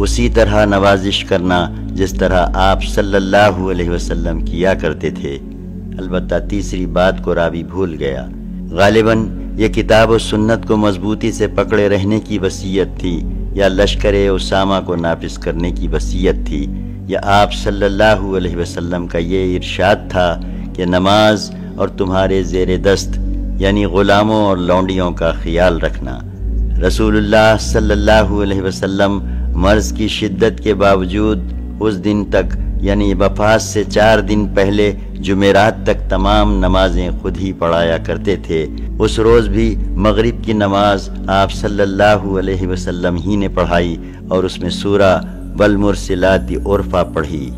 اسی طرح نوازش کرنا جس طرح آپ صلی اللہ علیہ وسلم کیا کرتے تھے۔ البتہ تیسری بات کو راوی بھول گیا۔ غالباً یہ کتاب و سنت کو مضبوطی سے پکڑے رہنے کی وصیت تھی، یا لشکر اسامہ کو نافذ کرنے کی وصیت تھی، یا آپ صلی اللہ علیہ وسلم کا یہ ارشاد تھا کہ نماز اور تمہارے زیر دست یعنی غلاموں اور لونڈیوں کا خیال رکھنا۔ رسول اللہ صلی اللہ علیہ وسلم مرض کی شدت کے باوجود اس دن تک یعنی وفات سے 4 دن پہلے جمعرات تک تمام نمازیں خود ہی پڑھایا کرتے تھے۔ اس روز بھی مغرب کی نماز آپ صلی اللہ علیہ وسلم ہی نے پڑھائی اور اس میں سورہ والمرسلات عرفا پڑھی۔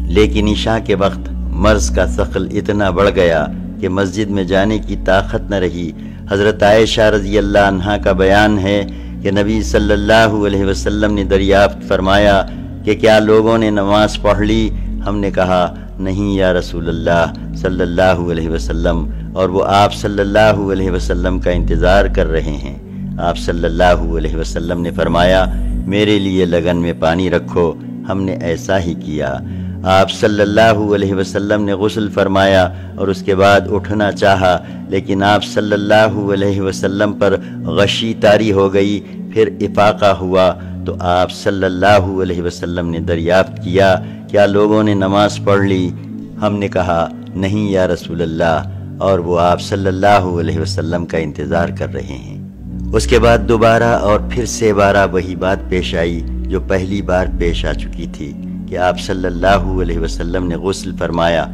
لیکن عشاء کے وقت مرض کا ثقل اتنا بڑھ گیا کہ مسجد میں جانے کی طاقت نہ رہی۔ حضرت عائشہ رضی اللہ عنہا کا بیان ہے کہ نبی صلی اللہ علیہ وسلم نے دریافت فرمایا کہ کیا لوگوں نے نماز پڑھ لی؟ ہم نے کہا نہیں یا رسول اللہ صلی اللہ علیہ وسلم، اور وہ آپ صلی اللہ علیہ وسلم کا انتظار کر رہے ہیں۔ آپ صلی اللہ علیہ وسلم نے فرمایا میرے لیے لگن میں پانی رکھو۔ ہم نے ایسا ہی کیا۔ آپ صلی اللہ علیہ وسلم نے غسل فرمایا اور اس کے بعد اٹھنا چاہا، لیکن آپ صلی اللہ علیہ وسلم پر غشی طاری ہو گئی، پھر افاقہ ہوا تو آپ صلی اللہ علیہ وسلم نے دریافت کیا کیا لوگوں نے نماز پڑھ لی؟ ہم نے کہا نہیں یا رسول اللہ، اور وہ آپ صلی اللہ علیہ وسلم کا انتظار کر رہے ہیں۔ اس کے بعد دوبارہ اور پھر سے بارہ وہی بات پیش آئی جو پہلی بار پیش آ چکی تھی کہ آپ صلی اللہ علیہ وسلم نے غسل فرمایا،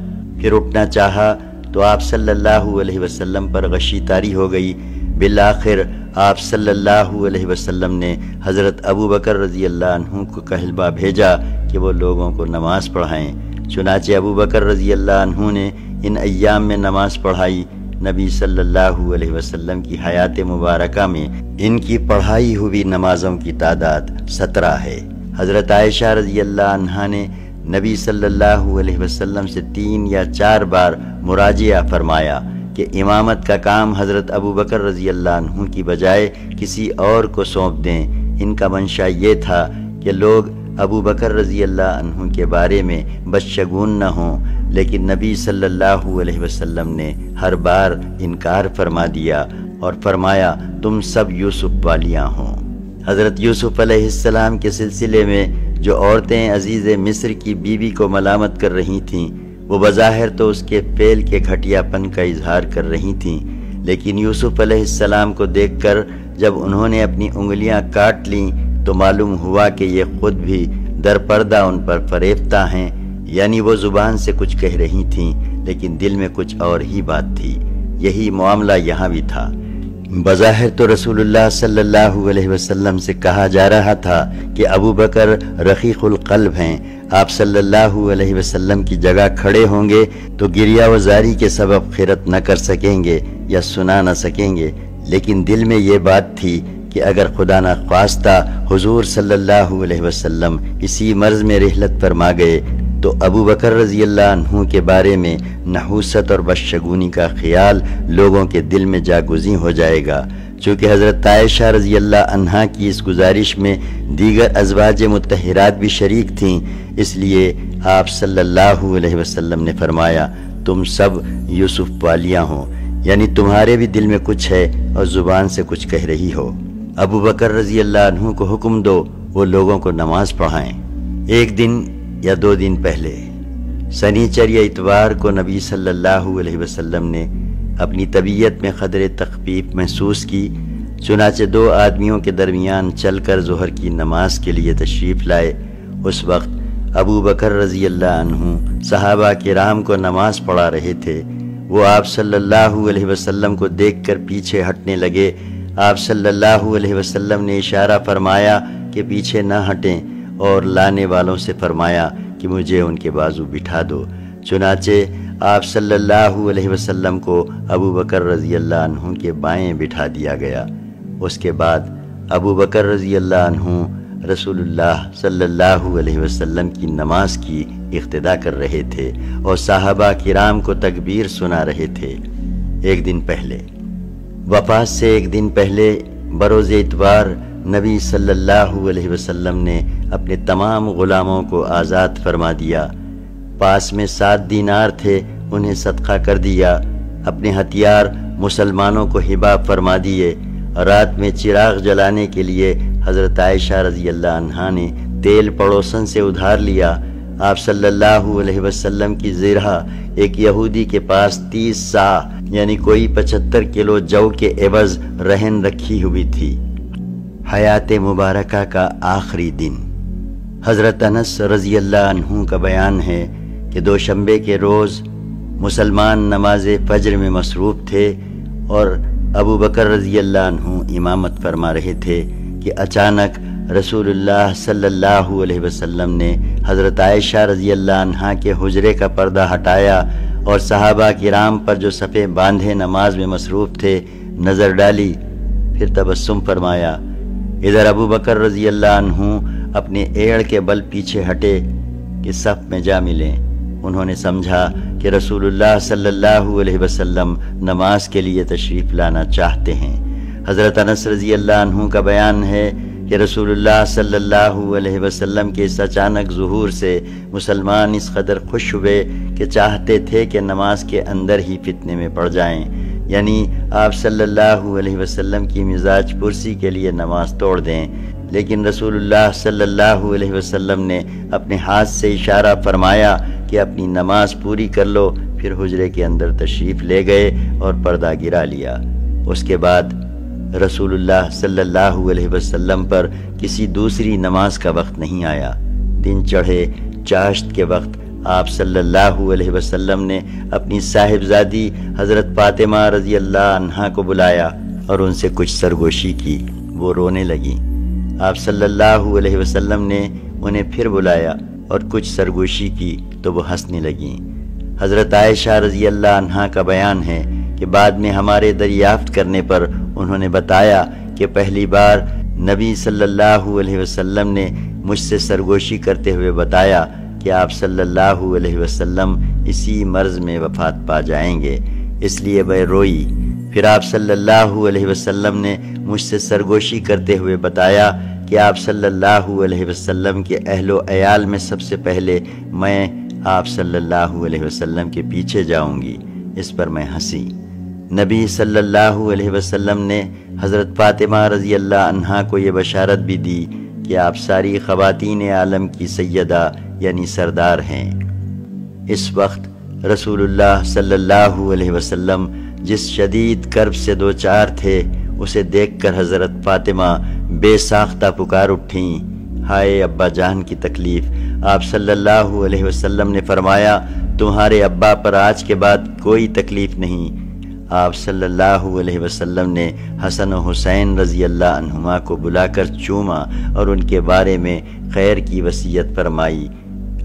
پھر اٹھنا چاہا تو آپ صلی اللہ علیہ وسلم پر غشی طاری ہو گئی۔ بالآخر آپ صلی اللہ علیہ وسلم نے حضرت ابو بکر رضی اللہ عنہ کو کہلبہ بھیجا کہ وہ لوگوں کو نماز پڑھائیں۔ چنانچہ ابو بکر رضی اللہ عنہ نے ان ایام میں نماز پڑھائی۔ نبی صلی اللہ علیہ وسلم کی حیات مبارکہ میں ان کی پڑھائی ہوئی نمازوں کی تعداد 17 ہے۔ حضرت عائشہ رضی اللہ عنہا نے نبی صلی اللہ علیہ وسلم سے 3 یا 4 بار مراجعہ فرمایا کہ امامت کا کام حضرت ابو بکر رضی اللہ عنہ کی بجائے کسی اور کو سونپ دیں۔ ان کا منشا یہ تھا کہ لوگ ابو بکر رضی اللہ عنہ کے بارے میں بدشگون نہ ہوں، لیکن نبی صلی اللہ علیہ وسلم نے ہر بار انکار فرما دیا اور فرمایا تم سب یوسف والیاں ہوں۔ حضرت یوسف علیہ السلام کے سلسلے میں جو عورتیں عزیز مصر کی بیوی کو ملامت کر رہی تھیں، وہ بظاہر تو اس کے فعل کے گھٹیا پن کا اظہار کر رہی تھیں، لیکن یوسف علیہ السلام کو دیکھ کر جب انہوں نے اپنی انگلیاں کاٹ لیں تو معلوم ہوا کہ یہ خود بھی در پردہ ان پر فریفتہ ہیں، یعنی وہ زبان سے کچھ کہہ رہی تھیں لیکن دل میں کچھ اور ہی بات تھی۔ یہی معاملہ یہاں بھی تھا۔ بظاہر تو رسول اللہ صلی اللہ علیہ وسلم سے کہا جا رہا تھا کہ ابو بکر رقیق القلب ہیں، آپ صلی اللہ علیہ وسلم کی جگہ کھڑے ہوں گے تو گریہ و زاری کے سبب خیرت نہ کر سکیں گے یا سنا نہ سکیں گے، لیکن دل میں یہ بات تھی کہ اگر خدا نہ خواستہ حضور صلی اللہ علیہ وسلم اسی مرض میں رحلت فرما گئے تو ابو بکر رضی اللہ عنہ کے بارے میں نحوست اور بدشگونی کا خیال لوگوں کے دل میں جاگزیں ہو جائے گا۔ چونکہ حضرت عائشہ رضی اللہ عنہا کی اس گزارش میں دیگر ازواج مطہرات بھی شریک تھیں، اس لیے آپ صلی اللہ علیہ وسلم نے فرمایا تم سب یوسف والیاں ہو، یعنی تمہارے بھی دل میں کچھ ہے اور زبان سے کچھ کہہ رہی ہو۔ ابو بکر رضی اللہ عنہ کو حکم دو وہ لوگوں کو نماز پڑھائیں۔ 1 دن یا 2 دن پہلے سنیچر یا اتوار کو نبی صلی اللہ علیہ وسلم نے اپنی طبیعت میں قدر تخفیف محسوس کی، چنانچہ 2 آدمیوں کے درمیان چل کر ظہر کی نماز کے لیے تشریف لائے۔ اس وقت ابو بکر رضی اللہ عنہ صحابہ کرام کو نماز پڑھا رہے تھے۔ وہ آپ صلی اللہ علیہ وسلم کو دیکھ کر پیچھے ہٹنے لگے۔ آپ صلی اللہ علیہ وسلم نے اشارہ فرمایا کہ پیچھے نہ ہٹیں اور لانے والوں سے فرمایا کہ مجھے ان کے بازو بٹھا دو۔ چنانچہ آپ صلی اللہ علیہ وسلم کو ابو بکر رضی اللہ عنہ کے بائیں بٹھا دیا گیا۔ اس کے بعد ابو بکر رضی اللہ عنہ رسول اللہ صلی اللہ علیہ وسلم کی نماز کی اقتدا کر رہے تھے اور صحابہ کرام کو تکبیر سنا رہے تھے۔ 1 دن پہلے وفات سے 1 دن پہلے بروز اتوار نبی صلی اللہ علیہ وسلم نے اپنے تمام غلاموں کو آزاد فرما دیا۔ پاس میں 7 دینار تھے، انہیں صدقہ کر دیا۔ اپنے ہتھیار مسلمانوں کو ہبہ فرما دیے۔ رات میں چراغ جلانے کے لیے حضرت عائشہ رضی اللہ عنہا نے تیل پڑوسن سے ادھار لیا۔ آپ صلی اللہ علیہ وسلم کی زرہ ایک یہودی کے پاس 30 سا یعنی کوئی 75 کلو جو کے عوض رہن رکھی ہوئی تھی۔ حیات مبارکہ کا آخری دن۔ حضرت انس رضی اللہ عنہ کا بیان ہے کہ دوشنبے کے روز مسلمان نماز فجر میں مصروف تھے اور ابو بکر رضی اللہ عنہ امامت فرما رہے تھے کہ اچانک رسول اللہ صلی اللہ علیہ وسلم نے حضرت عائشہ رضی اللہ عنہا کے حجرے کا پردہ ہٹایا اور صحابہ کرام پر جو صفیں باندھے نماز میں مصروف تھے نظر ڈالی، پھر تبسم فرمایا۔ ادھر ابو بکر رضی اللہ عنہ اپنے ایڑ کے بل پیچھے ہٹے کہ صف میں جا ملیں۔ انہوں نے سمجھا کہ رسول اللہ صلی اللہ علیہ وسلم نماز کے لیے تشریف لانا چاہتے ہیں۔ حضرت انس رضی اللہ عنہ کا بیان ہے کہ رسول اللہ صلی اللہ علیہ وسلم کے اس اچانک ظہور سے مسلمان اس قدر خوش ہوئے کہ چاہتے تھے کہ نماز کے اندر ہی فتنے میں پڑ جائیں، یعنی آپ صلی اللہ علیہ وسلم کی مزاج پرسی کے لیے نماز توڑ دیں، لیکن رسول اللہ صلی اللہ علیہ وسلم نے اپنے ہاتھ سے اشارہ فرمایا کہ اپنی نماز پوری کر لو، پھر حجرے کے اندر تشریف لے گئے اور پردہ گرا لیا۔ اس کے بعد رسول اللہ صلی اللہ علیہ وسلم پر کسی دوسری نماز کا وقت نہیں آیا۔ دن چڑھے چاشت کے وقت آپ صلی اللہ علیہ وسلم نے اپنی صاحبزادی حضرت فاطمہ رضی اللہ عنہا کو بلایا اور ان سے کچھ سرگوشی کی۔ وہ رونے لگیں۔ آپ صلی اللہ علیہ وسلم نے انہیں پھر بلایا اور کچھ سرگوشی کی تو وہ ہنسنے لگیں۔ حضرت عائشہ رضی اللہ عنہا کا بیان ہے کہ بعد میں ہمارے دریافت کرنے پر انہوں نے بتایا کہ پہلی بار نبی صلی اللہ علیہ وسلم نے مجھ سے سرگوشی کرتے ہوئے بتایا کہ آپ صلی اللہ علیہ وسلم اسی مرض میں وفات پا جائیں گے، اس لیے میں روئی۔ پھر آپ صلی اللہ علیہ وسلم نے مجھ سے سرگوشی کرتے ہوئے بتایا کہ آپ صلی اللہ علیہ وسلم کے اہل و عیال میں سب سے پہلے میں آپ صلی اللہ علیہ وسلم کے پیچھے جاؤں گی۔ اس پر میں ہنسی۔ نبی صلی اللہ علیہ وسلم نے حضرت فاطمہ رضی اللہ عنہا کو یہ بشارت بھی دی کہ آپ ساری خواتین عالم کی سیدہ یعنی سردار ہیں۔ اس وقت رسول اللہ صلی اللہ علیہ وسلم جس شدید کرب سے دوچار تھے اسے دیکھ کر حضرت فاطمہ بے ساختہ پکار اٹھیں، ہائے ابا جان کی تکلیف۔ آپ صلی اللہ علیہ وسلم نے فرمایا، تمہارے ابا پر آج کے بعد کوئی تکلیف نہیں۔ آپ صلی اللہ علیہ وسلم نے حسن و حسین رضی اللہ عنہما کو بلا کر چوما اور ان کے بارے میں خیر کی وصیت فرمائی۔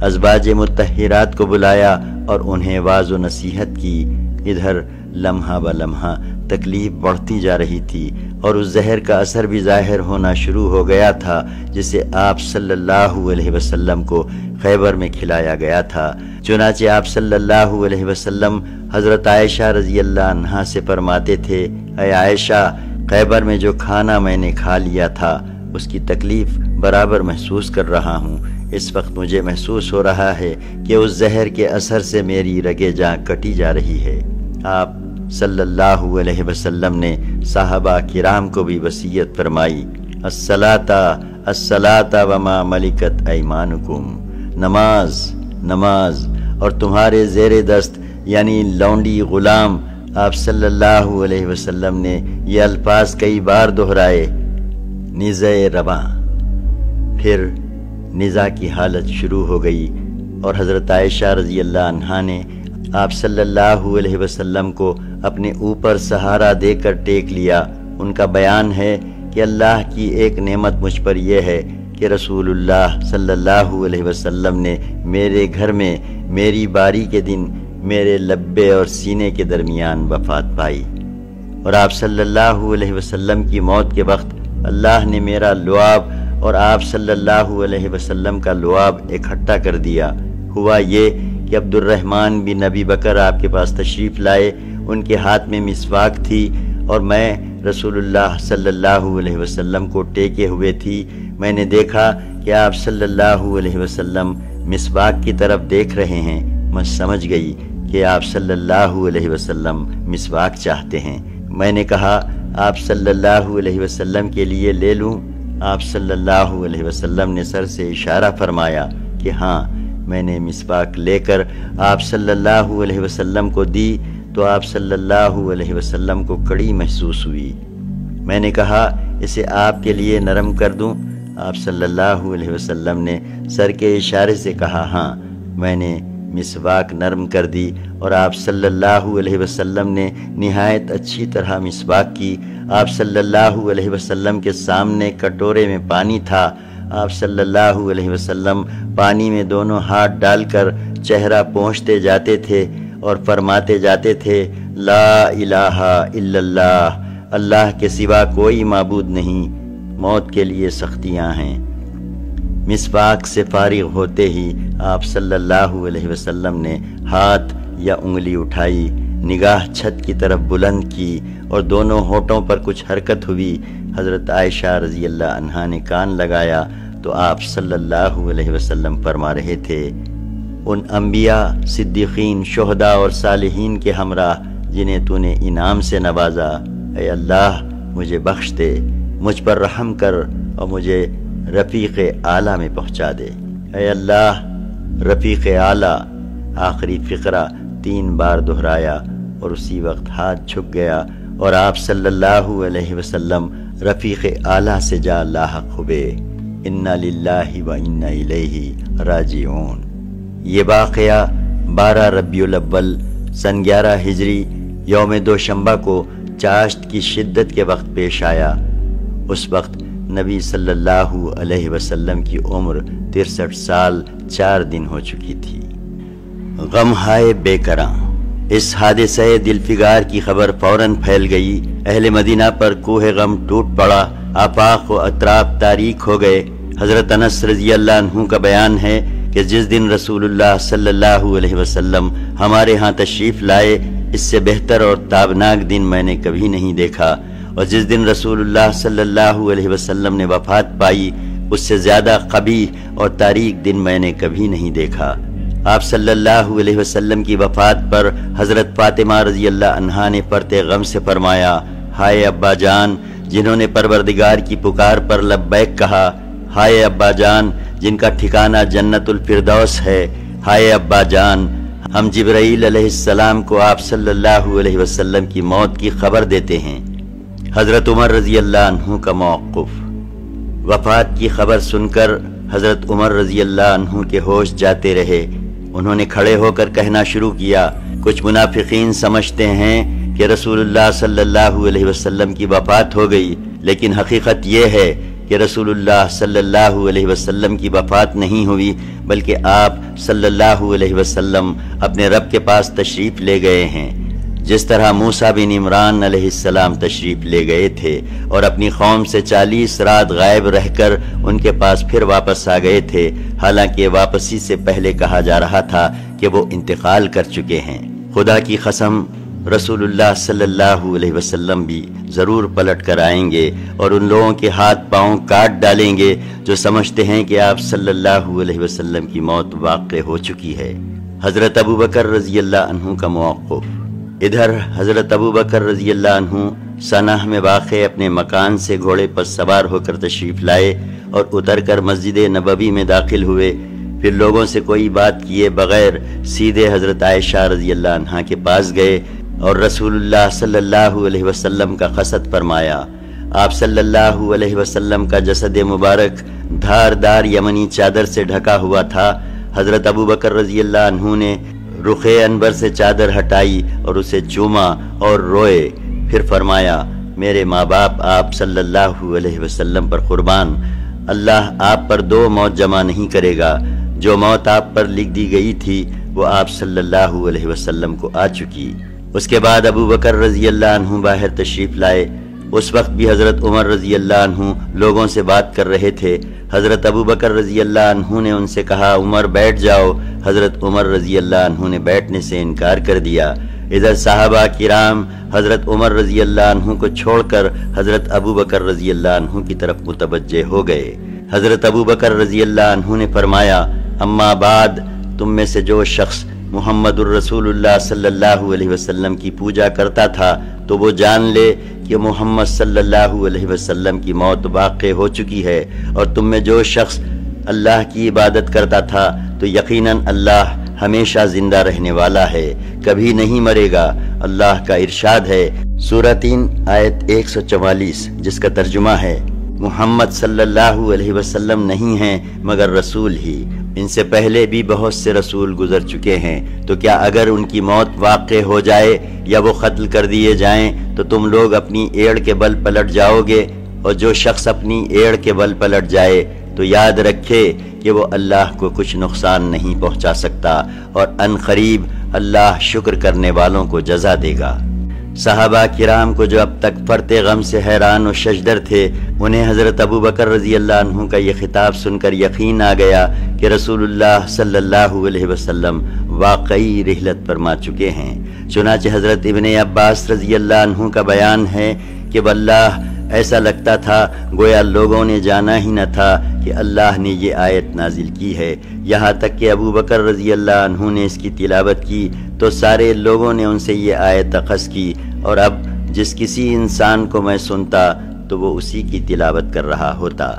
ازواج مطہرات کو بلایا اور انہیں واعظ و نصیحت کی۔ ادھر لمحہ بلمحہ تکلیف بڑھتی جا رہی تھی اور اس زہر کا اثر بھی ظاہر ہونا شروع ہو گیا تھا جسے آپ صلی اللہ علیہ وسلم کو خیبر میں کھلایا گیا تھا۔ چنانچہ آپ صلی اللہ علیہ وسلم حضرت عائشہ رضی اللہ عنہا سے فرماتے تھے، اے عائشہ، خیبر میں جو کھانا میں نے کھا لیا تھا اس کی تکلیف برابر محسوس کر رہا ہوں۔ اس وقت مجھے محسوس ہو رہا ہے کہ اس زہر کے اثر سے میری رگیں جاں کٹی جا رہی ہے۔ آپ صلی اللہ علیہ وسلم نے صحابہ کرام کو بھی وصیت فرمائی، الصلاۃ الصلاۃ وما ملکت ایمانکم، نماز نماز، اور تمہارے زیر دست یعنی لونڈی غلام۔ آپ صلی اللہ علیہ وسلم نے یہ الفاظ کئی بار دہرائے، نزع رواں۔ پھر نزاع کی حالت شروع ہو گئی اور حضرت عائشہ رضی اللہ عنہا نے آپ صلی اللہ علیہ وسلم کو اپنے اوپر سہارا دے کر ٹیک لیا۔ ان کا بیان ہے کہ اللہ کی ایک نعمت مجھ پر یہ ہے کہ رسول اللہ صلی اللہ علیہ وسلم نے میرے گھر میں میری باری کے دن میرے لبے اور سینے کے درمیان وفات پائی، اور آپ صلی اللہ علیہ وسلم کی موت کے وقت اللہ نے میرا لعاب اور آپ صلی اللہ علیہ وسلم کا لعاب اکٹھا کر دیا۔ ہوا یہ کہ عبد الرحمن بن ابی بکر آپ کے پاس تشریف لائے، ان کے ہاتھ میں مسواک تھی اور میں رسول اللہ صلی اللہ علیہ وسلم کو ٹیکے ہوئے تھی، میں نے دیکھا کہ آپ صلی اللہ علیہ وسلم مسواک کی طرف دیکھ رہے ہیں۔ میں سمجھ گئی کہ آپ صلی اللہ علیہ وسلم مسواک چاہتے ہیں۔ میں نے کہا آپ صلی اللہ علیہ وسلم کے لیے لے لوں؟ آپ صلی اللہ علیہ وسلم نے سر سے اشارہ فرمایا کہ ہاں۔ میں نے مسواک لے کر آپ صلی اللہ علیہ وسلم کو دی تو آپ صلی اللہ علیہ وسلم کو کڑی محسوس ہوئی۔ میں نے کہا اسے آپ کے لیے نرم کر دوں؟ آپ صلی اللہ علیہ وسلم نے سر کے اشارے سے کہا ہاں۔ میں نے مسواک نرم کر دی اور آپ صلی اللہ علیہ وسلم نے نہایت اچھی طرح مسواک کی۔ آپ صلی اللہ علیہ وسلم کے سامنے کٹورے میں پانی تھا۔ آپ صلی اللہ علیہ وسلم پانی میں دونوں ہاتھ ڈال کر چہرہ پونچھتے جاتے تھے اور فرماتے جاتے تھے لا الہ الا اللہ، اللہ کے سوا کوئی معبود نہیں، موت کے لیے سختیاں ہیں۔ مسواک سے فارغ ہوتے ہی آپ صلی اللہ علیہ وسلم نے ہاتھ یا انگلی اٹھائی، نگاہ چھت کی طرف بلند کی اور دونوں ہونٹوں پر کچھ حرکت ہوئی۔ حضرت عائشہ رضی اللہ عنہا نے کان لگایا تو آپ صلی اللہ علیہ وسلم فرما رہے تھے ان انبیاء، صدیقین، شہداء اور صالحین کے ہمراہ جنہیں تو نے انعام سے نوازا، اے اللہ مجھے بخش دے، مجھ پر رحم کر اور مجھے رفیق اعلیٰ میں پہنچا دے۔ اے اللہ رفیق اعلیٰ۔ آخری فقرہ 3 بار دہرایا اور اسی وقت ہاتھ جھک گیا اور آپ صلی اللہ علیہ وسلم رفیق اعلیٰ سے جا لاحق ہوئے۔ انا للہ و انا الیہ راجعون۔ یہ واقعہ 12 ربیع الاول سن 11 ہجری یوم دوشنبہ کو چاشت کی شدت کے وقت پیش آیا۔ اس وقت نبی صلی اللہ علیہ وسلم کی عمر 63 سال 4 دن ہو چکی تھی۔ غم ہائے بے کراں۔ اس حادثہ دلفگار کی خبر فوراً پھیل گئی۔ اہل مدینہ پر کوہ غم ٹوٹ پڑا، آفاق و اطراف تاریک ہو گئے۔ حضرت انس رضی اللہ عنہ کا بیان ہے کہ جس دن رسول اللہ صلی اللہ علیہ وسلم ہمارے ہاں تشریف لائے، اس سے بہتر اور تابناک دن میں نے کبھی نہیں دیکھا، اور جس دن رسول اللہ صلی اللہ علیہ وسلم نے وفات پائی، اس سے زیادہ قبیح اور تاریک دن میں نے کبھی نہیں دیکھا۔ آپ صلی اللہ علیہ وسلم کی وفات پر حضرت فاطمہ رضی اللہ عنہا نے پرتے غم سے فرمایا، ہائے ابا جان جنہوں نے پروردگار کی پکار پر لبیک کہا، ہائے ابا جان جن کا ٹھکانہ جنت الفردوس ہے، ہائے ابا جان ہم جبرائیل علیہ السلام کو آپ صلی اللہ علیہ وسلم کی موت کی خبر دیتے ہیں۔ حضرت عمر رضی اللہ عنہ کا موقف۔ وفات کی خبر سن کر حضرت عمر رضی اللہ عنہ کے ہوش جاتے رہے۔ انہوں نے کھڑے ہو کر کہنا شروع کیا، کچھ منافقین سمجھتے ہیں کہ رسول اللہ صلی اللہ علیہ وسلم کی وفات ہو گئی، لیکن حقیقت یہ ہے کہ رسول اللہ صلی اللہ علیہ وسلم کی وفات نہیں ہوئی، بلکہ آپ صلی اللہ علیہ وسلم اپنے رب کے پاس تشریف لے گئے ہیں، جس طرح موسیٰ بن عمران علیہ السلام تشریف لے گئے تھے اور اپنی قوم سے 40 رات غائب رہ کر ان کے پاس پھر واپس آ گئے تھے، حالانکہ واپسی سے پہلے کہا جا رہا تھا کہ وہ انتقال کر چکے ہیں۔ خدا کی قسم رسول اللہ صلی اللہ علیہ وسلم بھی ضرور پلٹ کر آئیں گے اور ان لوگوں کے ہاتھ پاؤں کاٹ ڈالیں گے جو سمجھتے ہیں کہ آپ صلی اللہ علیہ وسلم کی موت واقع ہو چکی ہے۔ حضرت ابوبکر رضی اللہ عنہ کا موقف۔ ادھر حضرت ابوبکر رضی اللہ عنہ سنہ میں واقع اپنے مکان سے گھوڑے پر سوار ہو کر تشریف لائے اور اتر کر مسجد نبوی میں داخل ہوئے، پھر لوگوں سے کوئی بات کیے بغیر سیدھے حضرت عائشہ رضی اللہ عنہا کے پاس گئے اور رسول اللہ صلی اللہ علیہ وسلم کا قصد فرمایا۔ آپ صلی اللہ علیہ وسلم کا جسد مبارک دھاردار یمنی چادر سے ڈھکا ہوا تھا۔ حضرت ابوبکر رضی اللہ عنہ نے رخ انور سے چادر ہٹائی اور اسے چوما اور روئے، پھر فرمایا، میرے ماں باپ آپ صلی اللہ علیہ وسلم پر قربان، اللہ آپ پر 2 موت جمع نہیں کرے گا۔ جو موت آپ پر لکھ دی گئی تھی وہ آپ صلی اللہ علیہ وسلم کو آ چکی۔ اس کے بعد ابوبکر رضی اللہ عنہ باہر تشریف لائے۔ اس وقت بھی حضرت عمر رضی اللہ عنہ لوگوں سے بات کر رہے تھے۔ حضرت ابوبکر رضی اللہ عنہ نے ان سے کہا، عمر بیٹھ جاؤ۔ حضرت عمر رضی اللہ عنہ نے بیٹھنے سے انکار کر دیا۔ ادھر صحابہ کرام حضرت عمر رضی اللہ عنہ کو چھوڑ کر حضرت ابو بکر رضی اللہ عنہ کی طرف متوجہ ہو گئے۔ حضرت ابو بکر رضی اللہ عنہ نے فرمایا، اما بعد، تم میں سے جو شخص محمد الرسول اللہ صلی اللہ علیہ وسلم کی پوجا کرتا تھا تو وہ جان لے کہ محمد صلی اللہ علیہ وسلم کی موت واقع ہو چکی ہے، اور تم میں جو شخص اللہ کی عبادت کرتا تھا تو یقیناً اللہ ہمیشہ زندہ رہنے والا ہے، کبھی نہیں مرے گا۔ اللہ کا ارشاد ہے، سورہ 3 آیت 144، جس کا ترجمہ ہے، محمد صلی اللہ علیہ وسلم نہیں ہیں مگر رسول ہی، ان سے پہلے بھی بہت سے رسول گزر چکے ہیں، تو کیا اگر ان کی موت واقع ہو جائے یا وہ قتل کر دیے جائیں تو تم لوگ اپنی ایڑ کے بل پلٹ جاؤ گے؟ اور جو شخص اپنی ایڑ کے بل پلٹ جائے تو یاد رکھے کہ وہ اللہ کو کچھ نقصان نہیں پہنچا سکتا، اور ان قریب اللہ شکر کرنے والوں کو جزا دے گا۔ صحابہ کرام کو جو اب تک فرط غم سے حیران و ششدر تھے، انہیں حضرت ابو بکر رضی اللہ عنہ کا یہ خطاب سن کر یقین آ گیا کہ رسول اللہ صلی اللہ علیہ وسلم واقعی رحلت فرما چکے ہیں۔ چنانچہ حضرت ابن عباس رضی اللہ عنہ کا بیان ہے کہ واللہ ایسا لگتا تھا گویا لوگوں نے جانا ہی نہ تھا کہ اللہ نے یہ آیت نازل کی ہے، یہاں تک کہ ابو بکر رضی اللہ عنہ نے اس کی تلاوت کی تو سارے لوگوں نے ان سے یہ آیت اخذ کی، اور اب جس کسی انسان کو میں سنتا تو وہ اسی کی تلاوت کر رہا ہوتا۔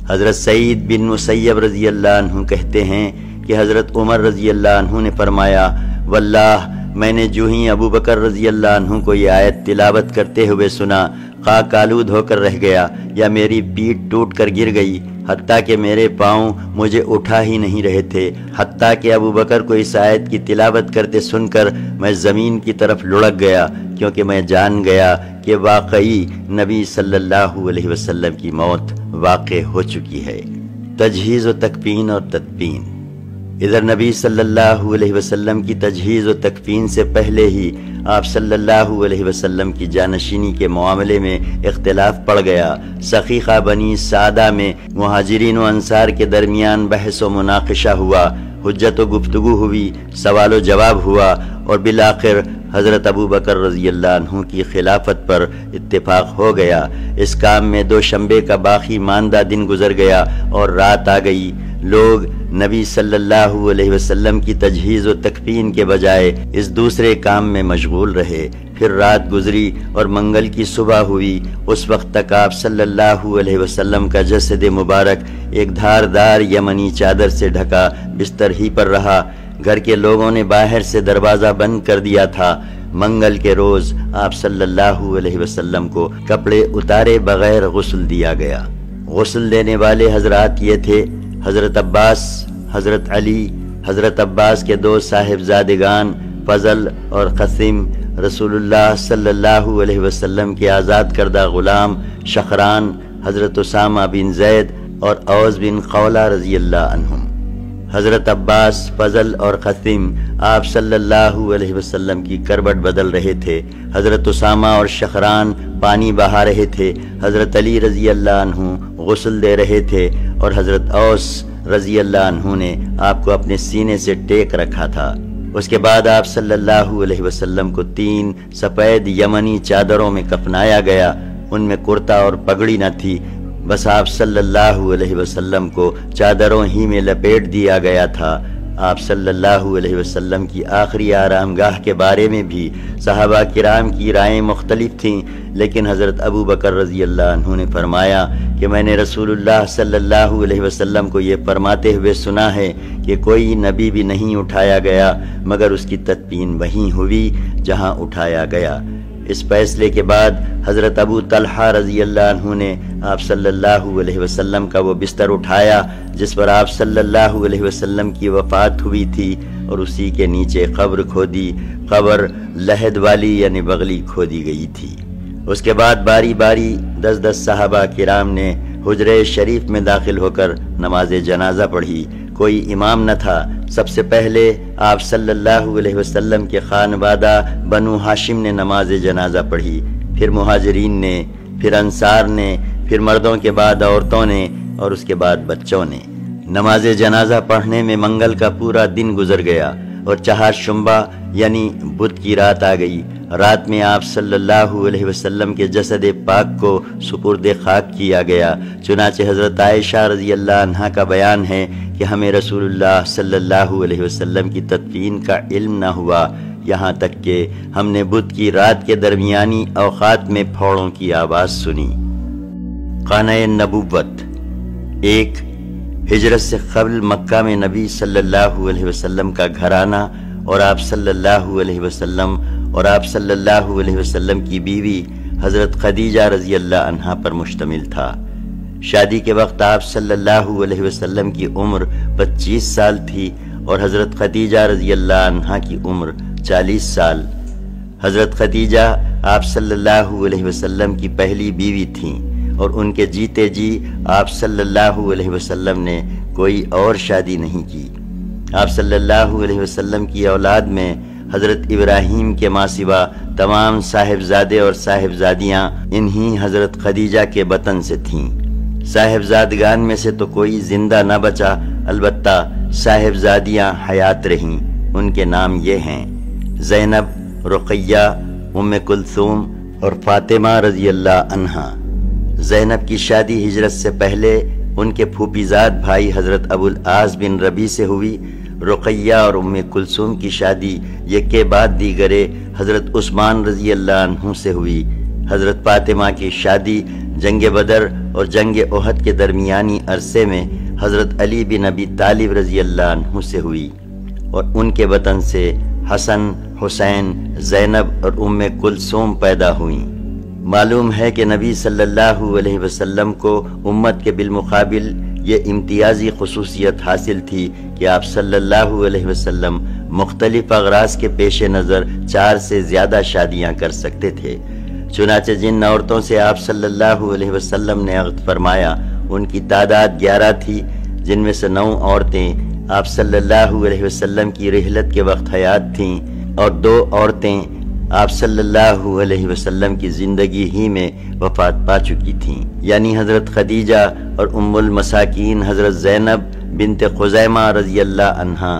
حضرت سعید بن مسیب رضی اللہ عنہ کہتے ہیں کہ حضرت عمر رضی اللہ عنہ نے فرمایا، واللہ میں نے جو ہی ابو بکر رضی اللہ عنہ کو یہ آیت تلاوت کرتے ہوئے سنا، خاک آلود ہو کر رہ گیا یا میری پیٹھ ٹوٹ کر گر گئی، حتیٰ کہ میرے پاؤں مجھے اٹھا ہی نہیں رہے تھے، حتیٰ کہ ابو بکر کو اس آیت کی تلاوت کرتے سن کر میں زمین کی طرف لڑک گیا، کیونکہ میں جان گیا کہ واقعی نبی صلی اللہ علیہ وسلم کی موت واقع ہو چکی ہے۔ تجہیز و تکفین اور تدفین۔ ادھر نبی صلی اللہ علیہ وسلم کی تجہیز و تکفین سے پہلے ہی آپ صلی اللہ علیہ وسلم کی جانشینی کے معاملے میں اختلاف پڑ گیا۔ سقیقہ بنی سعدہ میں مہاجرین و انصار کے درمیان بحث و مناقشہ ہوا، حجت و گفتگو ہوئی، سوال و جواب ہوا، اور بالآخر حضرت ابو بکر رضی اللہ عنہ کی خلافت پر اتفاق ہو گیا۔ اس کام میں دوشنبے کا باقی ماندہ دن گزر گیا اور رات آ گئی۔ لوگ نبی صلی اللہ علیہ وسلم کی تجہیز و تکفین کے بجائے اس دوسرے کام میں مشغول رہے۔ پھر رات گزری اور منگل کی صبح ہوئی۔ اس وقت تک آپ صلی اللہ علیہ وسلم کا جسد مبارک ایک دھاردار یمنی چادر سے ڈھکا بستر ہی پر رہا۔ گھر کے لوگوں نے باہر سے دروازہ بند کر دیا تھا۔ منگل کے روز آپ صلی اللہ علیہ وسلم کو کپڑے اتارے بغیر غسل دیا گیا۔ غسل دینے والے حضرات یہ تھے: حضرت عباس، حضرت علی، حضرت عباس کے دو صاحبزادگان فضل اور قاسم، رسول اللہ صلی اللہ علیہ وسلم کے آزاد کردہ غلام شخران، حضرت اسامہ بن زید اور اوس بن قولہ رضی اللہ عنہم۔ حضرت عباس، فضل اور قاسم آپ صلی اللہ علیہ وسلم کی کروٹ بدل رہے تھے۔ حضرت اسامہ اور شخران پانی بہا رہے تھے۔ حضرت علی رضی اللہ عنہ غسل دے رہے تھے، اور حضرت اوس رضی اللہ عنہ نے آپ کو اپنے سینے سے ٹیک رکھا تھا۔ اس کے بعد آپ صلی اللہ علیہ وسلم کو 3 سفید یمنی چادروں میں کفنایا گیا۔ ان میں کرتا اور پگڑی نہ تھی، بس آپ صلی اللہ علیہ وسلم کو چادروں ہی میں لپیٹ دیا گیا تھا۔ آپ صلی اللہ علیہ وسلم کی آخری آرام گاہ کے بارے میں بھی صحابہ کرام کی رائیں مختلف تھیں، لیکن حضرت ابو بکر رضی اللہ عنہ نے فرمایا کہ میں نے رسول اللہ صلی اللہ علیہ وسلم کو یہ فرماتے ہوئے سنا ہے کہ کوئی نبی بھی نہیں اٹھایا گیا مگر اس کی تدفین وہیں ہوئی جہاں اٹھایا گیا۔ اس فیصلے کے بعد حضرت ابو طلحہ رضی اللہ عنہ نے آپ صلی اللہ علیہ وسلم کا وہ بستر اٹھایا جس پر آپ صلی اللہ علیہ وسلم کی وفات ہوئی تھی، اور اسی کے نیچے قبر کھودی۔ قبر لحد والی یعنی بغلی کھودی گئی تھی۔ اس کے بعد باری باری 10 صحابہ کرام نے حجرہ شریف میں داخل ہو کر نماز جنازہ پڑھی۔ کوئی امام نہ تھا۔ سب سے پہلے آپ صلی اللہ علیہ وسلم کے خانوادہ بنو ہاشم نے نماز جنازہ پڑھی، پھر مہاجرین نے، پھر انصار نے، پھر مردوں کے بعد عورتوں نے، اور اس کے بعد بچوں نے۔ نماز جنازہ پڑھنے میں منگل کا پورا دن گزر گیا، اور چہار شنبہ یعنی بدھ کی رات آ گئی۔ رات میں آپ صلی اللہ علیہ وسلم کے جسد پاک کو سپرد خاک کیا گیا۔ چنانچہ حضرت عائشہ رضی اللہ عنہا کا بیان ہے کہ ہمیں رسول اللہ صلی اللہ علیہ وسلم کی تدفین کا علم نہ ہوا، یہاں تک کہ ہم نے بدھ کی رات کے درمیانی اوقات میں پھوڑوں کی آواز سنی۔ خانہ نبوت۔ 1. ہجرت سے قبل مکہ میں نبی صلی اللہ علیہ وسلم کا گھرانہ اور آپ صلی اللہ علیہ وسلم اور آپ صلی اللہ علیہ وسلم کی بیوی حضرت خدیجہ رضی اللہ عنہا پر مشتمل تھا۔ شادی کے وقت آپ صلی اللہ علیہ وسلم کی عمر 25 سال تھی اور حضرت خدیجہ رضی اللہ عنہا کی عمر 40 سال۔ حضرت خدیجہ آپ صلی اللہ علیہ وسلم کی پہلی بیوی تھیں اور ان کے جیتے جی آپ صلی اللہ علیہ وسلم نے کوئی اور شادی نہیں کی۔ آپ صلی اللہ علیہ وسلم کی اولاد میں حضرت ابراہیم کے ماں سوا تمام صاحبزادے اور صاحبزادیاں انہی حضرت خدیجہ کے بطن سے تھیں۔ صاحبزادگان میں سے تو کوئی زندہ نہ بچا، البتہ صاحبزادیاں حیات رہیں۔ ان کے نام یہ ہیں: زینب، رقیہ، ام کلثوم اور فاطمہ رضی اللہ عنہا۔ زینب کی شادی ہجرت سے پہلے ان کے پھوپھیزاد بھائی حضرت ابو العاص بن ربیع سے ہوئی۔ رقیہ اور ام کلثوم کی شادی یکے بعد دیگرے حضرت عثمان رضی اللہ عنہ سے ہوئی۔ حضرت فاطمہ کی شادی جنگ بدر اور جنگ احد کے درمیانی عرصے میں حضرت علی بن ابی طالب رضی اللہ عنہ سے ہوئی اور ان کے بطن سے حسن، حسین، زینب اور ام کلثوم پیدا ہوئیں۔ معلوم ہے کہ نبی صلی اللہ علیہ وسلم کو امت کے بالمقابل یہ امتیازی خصوصیت حاصل تھی کہ آپ صلی اللہ علیہ وسلم مختلف اغراض کے پیش نظر 4 سے زیادہ شادیاں کر سکتے تھے۔ چنانچہ جن عورتوں سے آپ صلی اللہ علیہ وسلم نے عقد فرمایا ان کی تعداد 11 تھی، جن میں سے 9 عورتیں آپ صلی اللہ علیہ وسلم کی رحلت کے وقت حیات تھیں اور 2 عورتیں آپ صلی اللہ علیہ وسلم کی زندگی ہی میں وفات پا چکی تھیں، یعنی حضرت خدیجہ اور ام المساکین حضرت زینب بنت خزیمہ رضی اللہ عنہا۔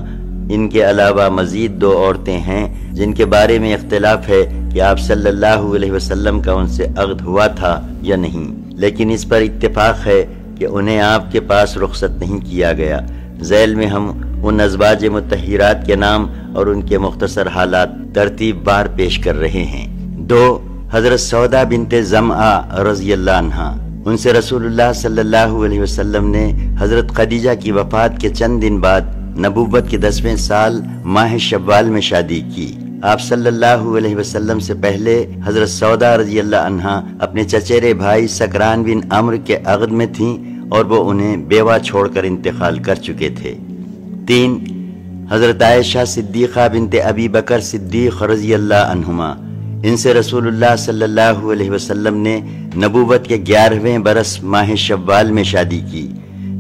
ان کے علاوہ مزید 2 عورتیں ہیں جن کے بارے میں اختلاف ہے کہ آپ صلی اللہ علیہ وسلم کا ان سے عقد ہوا تھا یا نہیں، لیکن اس پر اتفاق ہے کہ انہیں آپ کے پاس رخصت نہیں کیا گیا۔ ذیل میں ہم ان ازواج مطہرات کے نام اور ان کے مختصر حالات ترتیب بار پیش کر رہے ہیں۔ 2. حضرت سودا بنت زمعہ رضی اللہ عنہا۔ ان سے رسول اللہ صلی اللہ علیہ وسلم نے حضرت خدیجہ کی وفات کے چند دن بعد نبوت کے 10ویں سال ماہ شوال میں شادی کی۔ آپ صلی اللہ علیہ وسلم سے پہلے حضرت سودا رضی اللہ عنہا اپنے چچیرے بھائی سکران بن عمرو کے عقد میں تھیں اور وہ انہیں بیوہ چھوڑ کر انتقال کر چکے تھے۔ 3. حضرت عائشہ صدیقہ بنت ابی بکر صدیق رضی اللہ عنہما۔ ان سے رسول اللہ صلی اللہ علیہ وسلم نے نبوت کے 11ویں برس ماہ شوال میں شادی کی،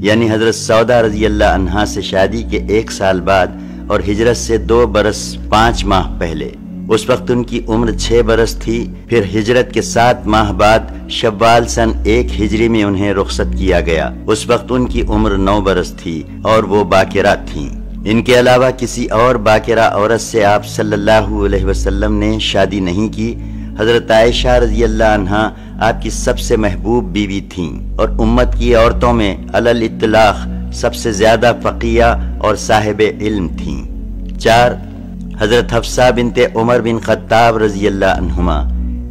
یعنی حضرت سودا رضی اللہ عنہا سے شادی کے 1 سال بعد اور ہجرت سے 2 برس 5 ماہ پہلے۔ اس وقت ان کی عمر 6 برس تھی۔ پھر ہجرت کے 7 ماہ بعد شوال سن 1 ہجری میں انہیں رخصت کیا گیا۔ اس وقت ان کی عمر 9 برس تھی اور وہ باکرہ تھیں۔ ان کے علاوہ کسی اور باکرہ عورت سے آپ صلی اللہ علیہ وسلم نے شادی نہیں کی۔ حضرت عائشہ رضی اللہ عنہا آپ کی سب سے محبوب بیوی تھیں اور امت کی عورتوں میں علی الاطلاق سب سے زیادہ فقیہ اور صاحب علم تھیں۔ 4. حضرت حفصہ بنت عمر بن خطاب رضی اللہ عنہما۔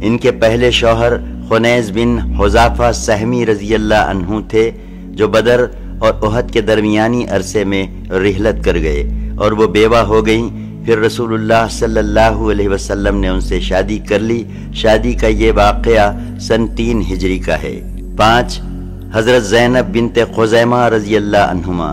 ان کے پہلے شوہر خنیز بن حذافہ سہمی رضی اللہ عنہ تھے، جو بدر اور احد کے درمیانی عرصے میں رحلت کر گئے اور وہ بیوہ ہو گئیں۔ پھر رسول اللہ صلی اللہ علیہ وسلم نے ان سے شادی کر لی۔ شادی کا یہ واقعہ سن 3 ہجری کا ہے۔ 5. حضرت زینب بنت خزیمہ رضی اللہ عنہما۔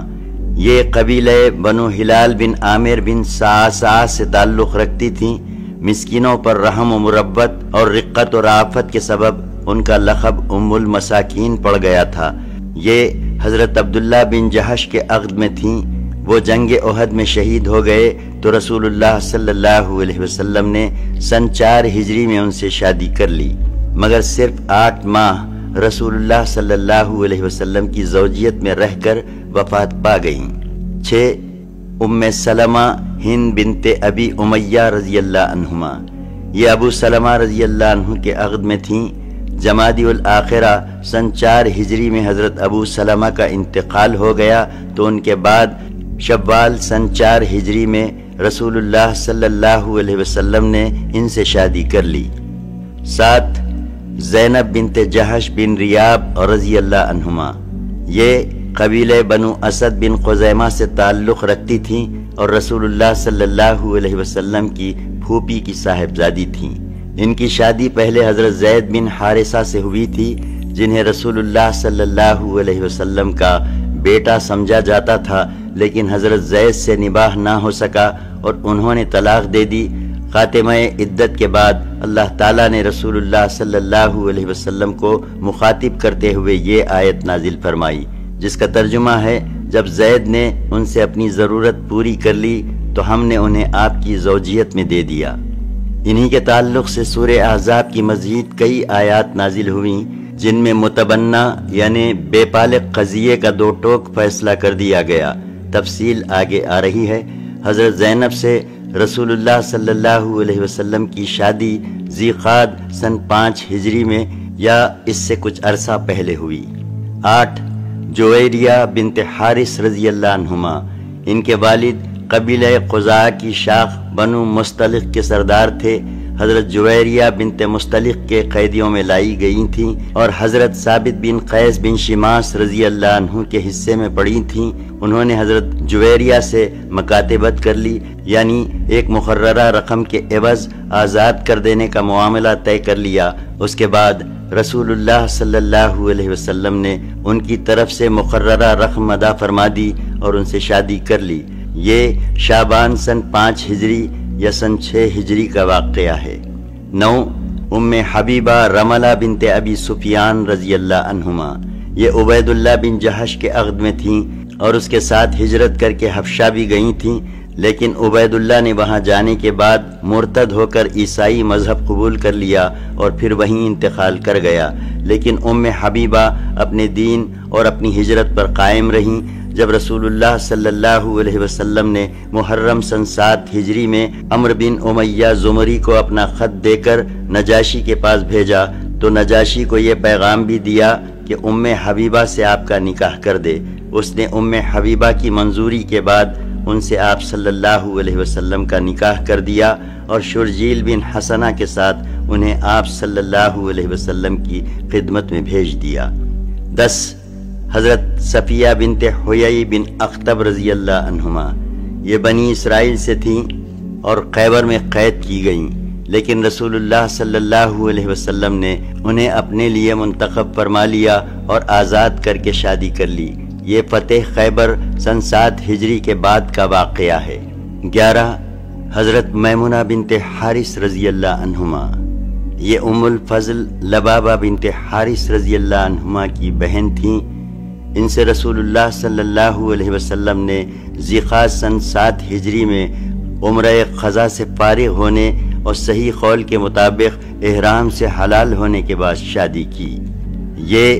یہ قبیلہ بنو ہلال بن عامر بن صعصعہ سے تعلق رکھتی تھیں۔ مسکینوں پر رحم و مربت اور رقت و رافت کے سبب ان کا لقب ام المساکین پڑ گیا تھا۔ یہ حضرت عبداللہ بن جہش کے عقد میں تھیں۔ وہ جنگ احد میں شہید ہو گئے تو رسول اللہ صلی اللہ علیہ وسلم نے سن 4 ہجری میں ان سے شادی کر لی، مگر صرف 8 ماہ رسول اللہ صلی اللہ علیہ وسلم کی زوجیت میں رہ کر وفات پا گئیں۔ 6. ام سلمہ ہند بنت ابی امیہ رضی اللہ عنہما، یہ ابو سلمہ رضی اللہ عنہ کے عقد میں تھیں۔ جمادی الآخرہ سن 4 ہجری میں حضرت ابو سلمہ کا انتقال ہو گیا، تو ان کے بعد شوال سن 4 ہجری میں رسول اللہ صلی اللہ علیہ وسلم نے ان سے شادی کر لی۔ 7 زینب بنت جہش بن ریاب رضی اللہ عنہما، یہ قبیلہ بنو اسد بن خزیمہ سے تعلق رکھتی تھیں اور رسول اللہ صلی اللہ علیہ وسلم کی پھوپھی کی صاحبزادی تھیں۔ ان کی شادی پہلے حضرت زید بن حارثہ سے ہوئی تھی، جنہیں رسول اللہ صلی اللہ علیہ وسلم کا بیٹا سمجھا جاتا تھا، لیکن حضرت زید سے نباہ نہ ہو سکا اور انہوں نے طلاق دے دی۔ خاتمہ عدت کے بعد اللہ تعالیٰ نے رسول اللہ صلی اللہ علیہ وسلم کو مخاطب کرتے ہوئے یہ آیت نازل فرمائی، جس کا ترجمہ ہے، جب زید نے ان سے اپنی ضرورت پوری کر لی تو ہم نے انہیں آپ کی زوجیت میں دے دیا۔ انہی کے تعلق سے سورہ احزاب کی مزید کئی آیات نازل ہوئیں، جن میں متبنہ یعنی بے پالغ قضیے کا 2 ٹوک فیصلہ کر دیا گیا۔ تفصیل آگے آ رہی ہے۔ حضرت زینب سے رسول اللہ صلی اللہ علیہ وسلم کی شادی ذیقعد سن 5 ہجری میں یا اس سے کچھ عرصہ پہلے ہوئی۔ 8 جویریہ بنت حارث رضی اللہ عنہما، ان کے والد قبیلہ قزاع کی شاخ بنو مستلق کے سردار تھے۔ حضرت جویریہ بنت مستلق کے قیدیوں میں لائی گئی تھیں اور حضرت ثابت بن قیس بن شماس رضی اللہ عنہ کے حصے میں پڑی تھیں۔ انہوں نے حضرت جویریہ سے مکاتبت کر لی، یعنی ایک مقررہ رقم کے عوض آزاد کر دینے کا معاملہ طے کر لیا۔ اس کے بعد رسول اللہ صلی اللہ علیہ وسلم نے ان کی طرف سے مقررہ رقم ادا فرما دی اور ان سے شادی کر لی۔ یہ شعبان سن 5 ہجری یا سن 6 ہجری کا واقعہ ہے۔ 9 ام حبیبہ رملہ بنت ابی سفیان رضی اللہ عنہما، یہ عبید اللہ بن جہش کے عقد میں تھیں اور اس کے ساتھ ہجرت کر کے حبشہ بھی گئی تھیں، لیکن عبید اللہ نے وہاں جانے کے بعد مرتد ہو کر عیسائی مذہب قبول کر لیا اور پھر وہیں انتقال کر گیا، لیکن ام حبیبہ اپنے دین اور اپنی ہجرت پر قائم رہیں۔ جب رسول اللہ صلی اللہ علیہ وسلم نے محرم سن 7 ہجری میں عمرو بن امیہ زمری کو اپنا خط دے کر نجاشی کے پاس بھیجا تو نجاشی کو یہ پیغام بھی دیا کہ ام حبیبہ سے آپ کا نکاح کر دے۔ اس نے ام حبیبہ کی منظوری کے بعد ان سے آپ صلی اللہ علیہ وسلم کا نکاح کر دیا اور شرجیل بن حسنہ کے ساتھ انہیں آپ صلی اللہ علیہ وسلم کی خدمت میں بھیج دیا۔ 10 حضرت صفیہ بنت حیی بن اخطب رضی اللہ عنہما، یہ بنی اسرائیل سے تھیں اور خیبر میں قید کی گئیں، لیکن رسول اللہ صلی اللہ علیہ وسلم نے انہیں اپنے لیے منتخب فرما لیا اور آزاد کر کے شادی کر لی۔ یہ فتح خیبر سن 7 ہجری کے بعد کا واقعہ ہے۔ 11 حضرت میمونہ بنت حارث رضی اللہ عنہما، یہ ام الفضل لبابہ بنت حارث رضی اللہ عنہما کی بہن تھیں۔ ان سے رسول اللہ صلی اللہ علیہ وسلم نے ذیقعد سن 7 ہجری میں عمرہ قضا سے فارغ ہونے اور صحیح قول کے مطابق احرام سے حلال ہونے کے بعد شادی کی۔ یہ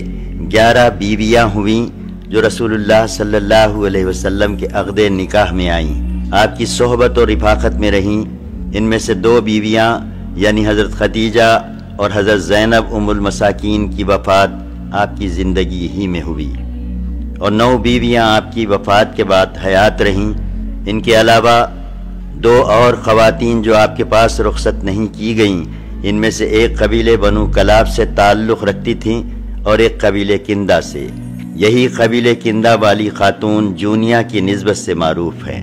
11 بیویاں ہوئیں جو رسول اللہ صلی اللہ علیہ وسلم کے عقد نکاح میں آئیں، آپ کی صحبت اور رفاقت میں رہیں۔ ان میں سے 2 بیویاں یعنی حضرت خدیجہ اور حضرت زینب ام المساکین کی وفات آپ کی زندگی ہی میں ہوئی، اور 9 بیویاں آپ کی وفات کے بعد حیات رہیں۔ ان کے علاوہ 2 اور خواتین جو آپ کے پاس رخصت نہیں کی گئیں، ان میں سے ایک قبیلے بنو کلاب سے تعلق رکھتی تھیں اور ایک قبیلے کندہ سے۔ یہی قبیلے کندہ والی خاتون جونیہ کی نسبت سے معروف ہیں۔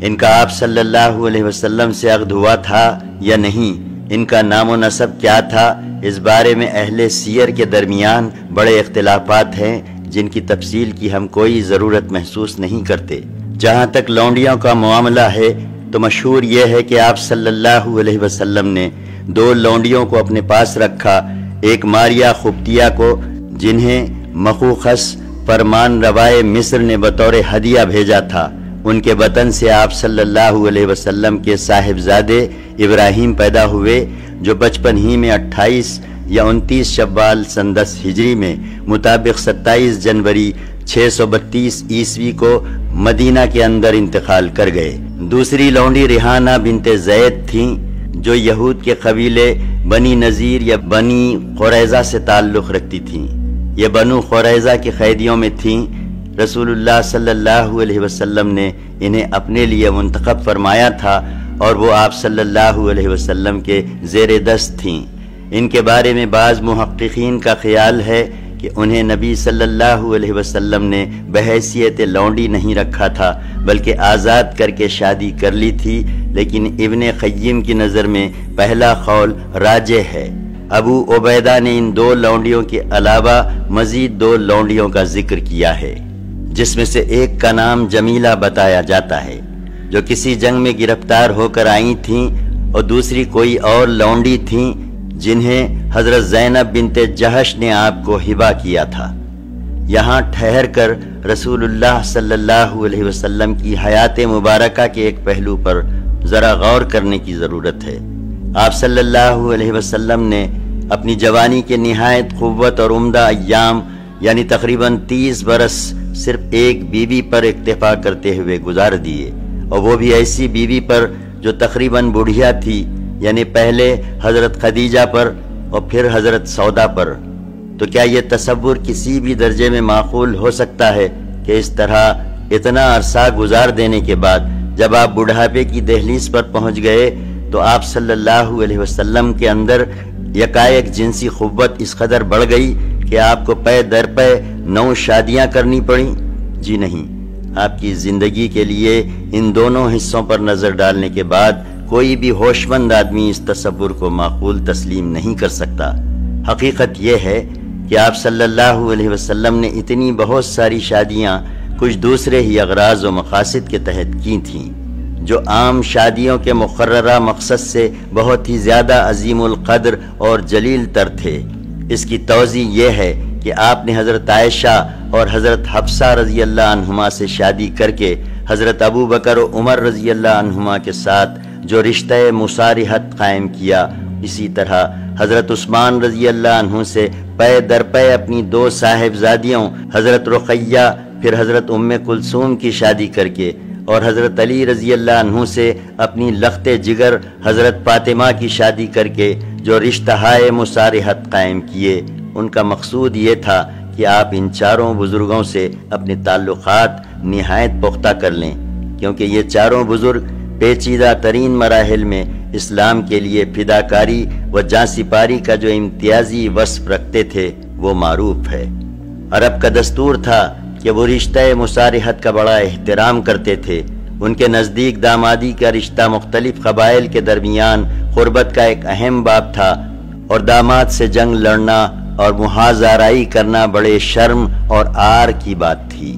ان کا آپ صلی اللہ علیہ وسلم سے عقد ہوا تھا یا نہیں، ان کا نام و نسب کیا تھا، اس بارے میں اہل سیر کے درمیان بڑے اختلافات ہیں، جن کی تفصیل کی ہم کوئی ضرورت محسوس نہیں کرتے۔ جہاں تک لونڈیوں کا معاملہ ہے تو مشہور یہ ہے کہ آپ صلی اللہ علیہ وسلم نے 2 لونڈیوں کو اپنے پاس رکھا، ایک ماریا خبتیہ کو جنہیں مخوخس فرمان روائے مصر نے بطور ہدیہ بھیجا تھا۔ ان کے وطن سے آپ صلی اللہ علیہ وسلم کے صاحبزادے ابراہیم پیدا ہوئے، جو بچپن ہی میں 28 یا 29 شوال سن 10 ہجری میں مطابق 27 جنوری 632 عیسوی کو مدینہ کے اندر انتقال کر گئے۔ دوسری لونڈی ریحانہ بنت زید تھیں جو یہود کے قبیلے بنی نذیر یا بنی قریظہ سے تعلق رکھتی تھیں۔ یہ بنو قریظہ کے قیدیوں میں تھیں۔ رسول اللہ صلی اللہ علیہ وسلم نے انہیں اپنے لیے منتخب فرمایا تھا اور وہ آپ صلی اللہ علیہ وسلم کے زیر دست تھیں۔ ان کے بارے میں بعض محققین کا خیال ہے کہ انہیں نبی صلی اللہ علیہ وسلم نے بحیثیت لونڈی نہیں رکھا تھا بلکہ آزاد کر کے شادی کر لی تھی، لیکن ابن قیم کی نظر میں پہلا قول راجح ہے۔ ابو عبیدہ نے ان 2 لونڈیوں کے علاوہ مزید 2 لونڈیوں کا ذکر کیا ہے، جس میں سے ایک کا نام جمیلہ بتایا جاتا ہے جو کسی جنگ میں گرفتار ہو کر آئی تھیں، اور دوسری کوئی اور لونڈی تھیں جنہیں حضرت زینب بنت جہش نے آپ کو ہبہ کیا تھا۔ یہاں ٹھہر کر رسول اللہ صلی اللہ علیہ وسلم کی حیات مبارکہ کے ایک پہلو پر ذرا غور کرنے کی ضرورت ہے۔ آپ صلی اللہ علیہ وسلم نے اپنی جوانی کے نہایت قوت اور عمدہ ایام یعنی تقریباً 30 برس صرف ایک بیوی پر اکتفا کرتے ہوئے گزار دیے، اور وہ بھی ایسی بیوی پر جو تقریباً بڑھیا تھی، یعنی پہلے حضرت خدیجہ پر اور پھر حضرت سودا پر۔ تو کیا یہ تصور کسی بھی درجے میں معقول ہو سکتا ہے کہ اس طرح اتنا عرصہ گزار دینے کے بعد جب آپ بڑھاپے کی دہلیز پر پہنچ گئے تو آپ صلی اللہ علیہ وسلم کے اندر یکایک جنسی قوت اس قدر بڑھ گئی کہ آپ کو پے در پے 9 شادیاں کرنی پڑیں؟ جی نہیں، آپ کی زندگی کے لیے ان دونوں حصوں پر نظر ڈالنے کے بعد کوئی بھی ہوش مند آدمی اس تصور کو معقول تسلیم نہیں کر سکتا۔ حقیقت یہ ہے کہ آپ صلی اللہ علیہ وسلم نے اتنی بہت ساری شادیاں کچھ دوسرے ہی اغراض و مقاصد کے تحت کی تھیں، جو عام شادیوں کے مقررہ مقصد سے بہت ہی زیادہ عظیم القدر اور جلیل تر تھے۔ اس کی توضیح یہ ہے کہ آپ نے حضرت عائشہ اور حضرت حفصہ رضی اللہ عنہما سے شادی کر کے حضرت ابو بکر و عمر رضی اللہ عنہما کے ساتھ جو رشتہ مصارحت قائم کیا، اسی طرح حضرت عثمان رضی اللہ عنہ سے پے در پے اپنی 2 صاحبزادیوں حضرت رقیہ پھر حضرت ام کلثوم کی شادی کر کے، اور حضرت علی رضی اللہ عنہ سے اپنی لخت جگر حضرت فاطمہ کی شادی کر کے جو رشتہ مصارحت قائم کیے، ان کا مقصود یہ تھا کہ آپ ان چاروں بزرگوں سے اپنے تعلقات نہایت پختہ کر لیں، کیونکہ یہ چاروں بزرگ پیچیدہ ترین مراحل میں اسلام کے لیے فداکاری و جاں سپاری کا جو امتیازی وصف رکھتے تھے وہ معروف ہے۔ عرب کا دستور تھا کہ وہ رشتہ مصارحت کا بڑا احترام کرتے تھے۔ ان کے نزدیک دامادی کا رشتہ مختلف قبائل کے درمیان قربت کا ایک اہم باب تھا، اور داماد سے جنگ لڑنا اور محاذ آرائی کرنا بڑے شرم اور عار کی بات تھی۔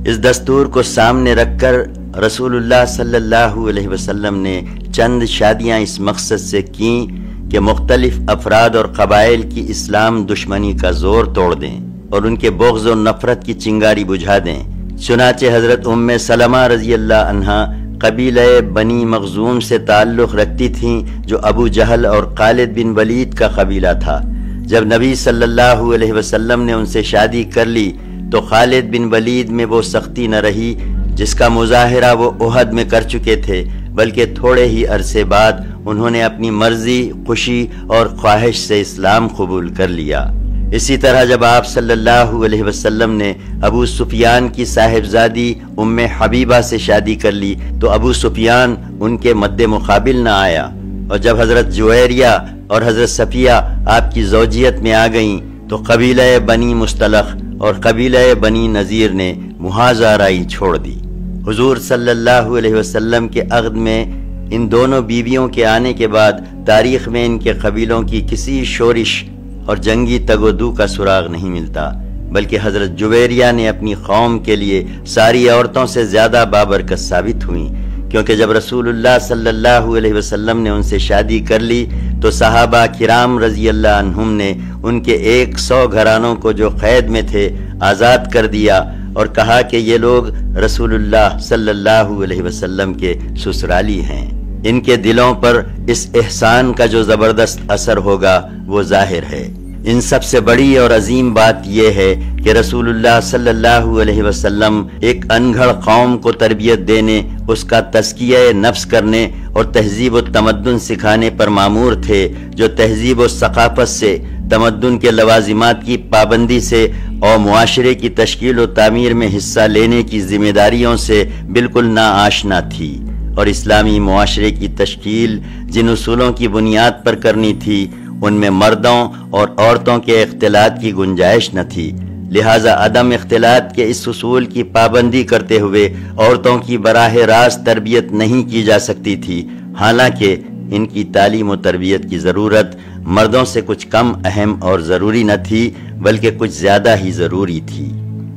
اس دستور کو سامنے رکھ کر رسول اللہ صلی اللہ علیہ وسلم نے چند شادیاں اس مقصد سے کیں کہ مختلف افراد اور قبائل کی اسلام دشمنی کا زور توڑ دیں اور ان کے بغض و نفرت کی چنگاری بجھا دیں۔ چنانچہ حضرت ام سلمہ رضی اللہ عنہا قبیلہ بنی مخزوم سے تعلق رکھتی تھیں، جو ابو جہل اور خالد بن ولید کا قبیلہ تھا۔ جب نبی صلی اللہ علیہ وسلم نے ان سے شادی کر لی تو خالد بن ولید میں وہ سختی نہ رہی جس کا مظاہرہ وہ احد میں کر چکے تھے، بلکہ تھوڑے ہی عرصے بعد انہوں نے اپنی مرضی، خوشی اور خواہش سے اسلام قبول کر لیا۔ اسی طرح جب آپ صلی اللہ علیہ وسلم نے ابو سفیان کی صاحبزادی ام حبیبہ سے شادی کر لی تو ابو سفیان ان کے مد مقابل نہ آیا، اور جب حضرت جویریہ اور حضرت صفیہ آپ کی زوجیت میں آ گئیں تو قبیلہ بنی مصطلق اور قبیلہ بنی نذیر نے محاذ آرائی چھوڑ دی۔ حضور صلی اللہ علیہ وسلم کے عقد میں ان دونوں بیویوں کے آنے کے بعد تاریخ میں ان کے قبیلوں کی کسی شورش اور جنگی تگ و دو کا سراغ نہیں ملتا، بلکہ حضرت جویریہ نے اپنی قوم کے لیے ساری عورتوں سے زیادہ بابرکت ثابت ہوئیں، کیونکہ جب رسول اللہ صلی اللہ علیہ وسلم نے ان سے شادی کر لی تو صحابہ کرام رضی اللہ عنہم نے ان کے 100 گھرانوں کو جو قید میں تھے آزاد کر دیا اور کہا کہ یہ لوگ رسول اللہ صلی اللہ علیہ وسلم کے سسرالی ہیں۔ ان کے دلوں پر اس احسان کا جو زبردست اثر ہوگا وہ ظاہر ہے۔ ان سب سے بڑی اور عظیم بات یہ ہے کہ رسول اللہ صلی اللہ علیہ وسلم ایک انگھڑ قوم کو تربیت دینے، اس کا تزکیہ نفس کرنے اور تہذیب و تمدن سکھانے پر مامور تھے، جو تہذیب و ثقافت سے، تمدن کے لوازمات کی پابندی سے اور معاشرے کی تشکیل و تعمیر میں حصہ لینے کی ذمہ داریوں سے بالکل ناآشنا تھی، اور اسلامی معاشرے کی تشکیل جن اصولوں کی بنیاد پر کرنی تھی ان میں مردوں اور عورتوں کے اختلاط کی گنجائش نہ تھی، لہٰذا عدم اختلاط کے اس اصول کی پابندی کرتے ہوئے عورتوں کی براہ راست تربیت نہیں کی جا سکتی تھی، حالانکہ ان کی تعلیم و تربیت کی ضرورت مردوں سے کچھ کم اہم اور ضروری نہ تھی بلکہ کچھ زیادہ ہی ضروری تھی۔